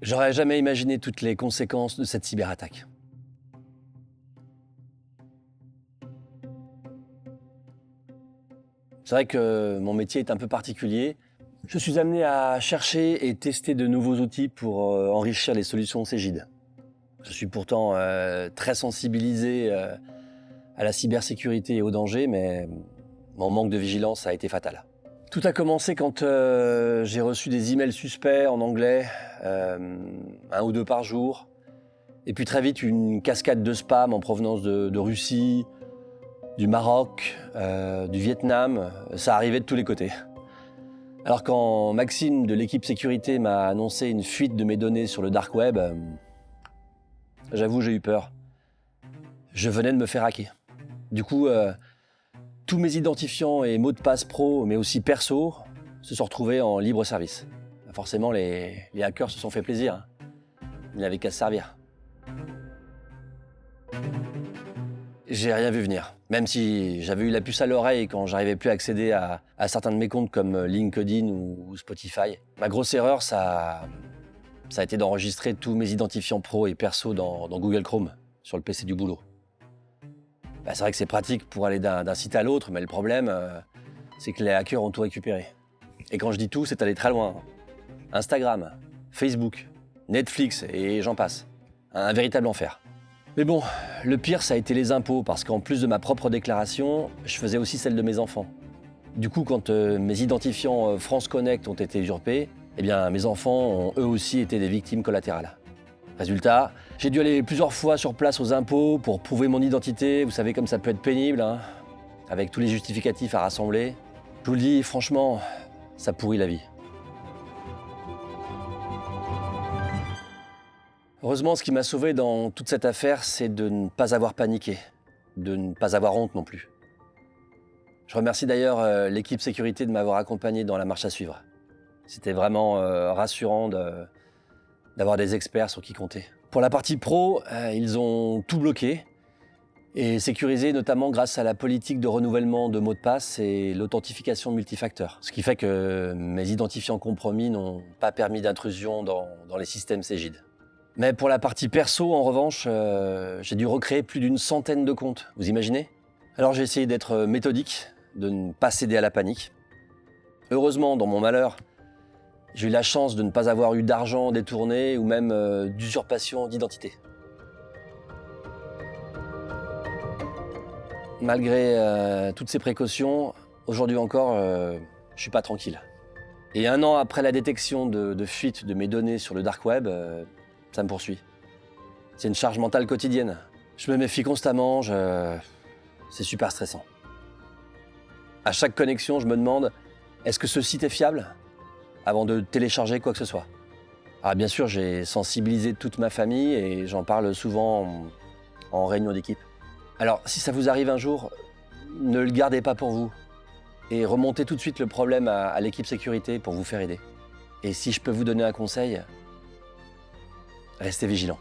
J'aurais jamais imaginé toutes les conséquences de cette cyberattaque. C'est vrai que mon métier est un peu particulier. Je suis amené à chercher et tester de nouveaux outils pour enrichir les solutions Cegid. Je suis pourtant très sensibilisé à la cybersécurité et aux dangers, mais mon manque de vigilance a été fatal. Tout a commencé quand j'ai reçu des emails suspects en anglais, un ou deux par jour, et puis très vite une cascade de spam en provenance de Russie, du Maroc, du Vietnam. Ça arrivait de tous les côtés. Alors quand Maxime de l'équipe sécurité m'a annoncé une fuite de mes données sur le dark web, j'avoue j'ai eu peur. Je venais de me faire hacker. Du coup, tous mes identifiants et mots de passe pro, mais aussi perso, se sont retrouvés en libre service. Forcément, les hackers se sont fait plaisir. Ils n'avaient qu'à se servir. J'ai rien vu venir, même si j'avais eu la puce à l'oreille quand j'arrivais plus à accéder à certains de mes comptes comme LinkedIn ou Spotify. Ma grosse erreur, ça a été d'enregistrer tous mes identifiants pro et perso dans Google Chrome, sur le PC du boulot. C'est vrai que c'est pratique pour aller d'un site à l'autre, mais le problème, c'est que les hackers ont tout récupéré. Et quand je dis tout, c'est aller très loin. Instagram, Facebook, Netflix et j'en passe. Un véritable enfer. Mais bon, le pire, ça a été les impôts, parce qu'en plus de ma propre déclaration, je faisais aussi celle de mes enfants. Du coup, quand mes identifiants France Connect ont été usurpés, eh bien, mes enfants ont eux aussi été des victimes collatérales. Résultat, j'ai dû aller plusieurs fois sur place aux impôts pour prouver mon identité. Vous savez comme ça peut être pénible, hein, avec tous les justificatifs à rassembler. Je vous le dis, franchement, ça pourrit la vie. Heureusement, ce qui m'a sauvé dans toute cette affaire, c'est de ne pas avoir paniqué, de ne pas avoir honte non plus. Je remercie d'ailleurs l'équipe sécurité de m'avoir accompagné dans la marche à suivre. C'était vraiment rassurant d'avoir des experts sur qui compter. Pour la partie pro, ils ont tout bloqué et sécurisé notamment grâce à la politique de renouvellement de mots de passe et l'authentification multifacteur. Ce qui fait que mes identifiants compromis n'ont pas permis d'intrusion dans les systèmes Cegid. Mais pour la partie perso, en revanche, j'ai dû recréer plus d'une centaine de comptes. Vous imaginez? Alors j'ai essayé d'être méthodique, de ne pas céder à la panique. Heureusement, dans mon malheur, j'ai eu la chance de ne pas avoir eu d'argent détourné ou même d'usurpation d'identité. Malgré toutes ces précautions, aujourd'hui encore, je suis pas tranquille. Et 1 an après la détection de fuite de mes données sur le dark web, ça me poursuit. C'est une charge mentale quotidienne. Je me méfie constamment, c'est super stressant. À chaque connexion, je me demande, est-ce que ce site est fiable ? Avant de télécharger quoi que ce soit. Ah, bien sûr, j'ai sensibilisé toute ma famille et j'en parle souvent en réunion d'équipe. Alors, si ça vous arrive un jour, ne le gardez pas pour vous et remontez tout de suite le problème à l'équipe sécurité pour vous faire aider. Et si je peux vous donner un conseil, restez vigilant.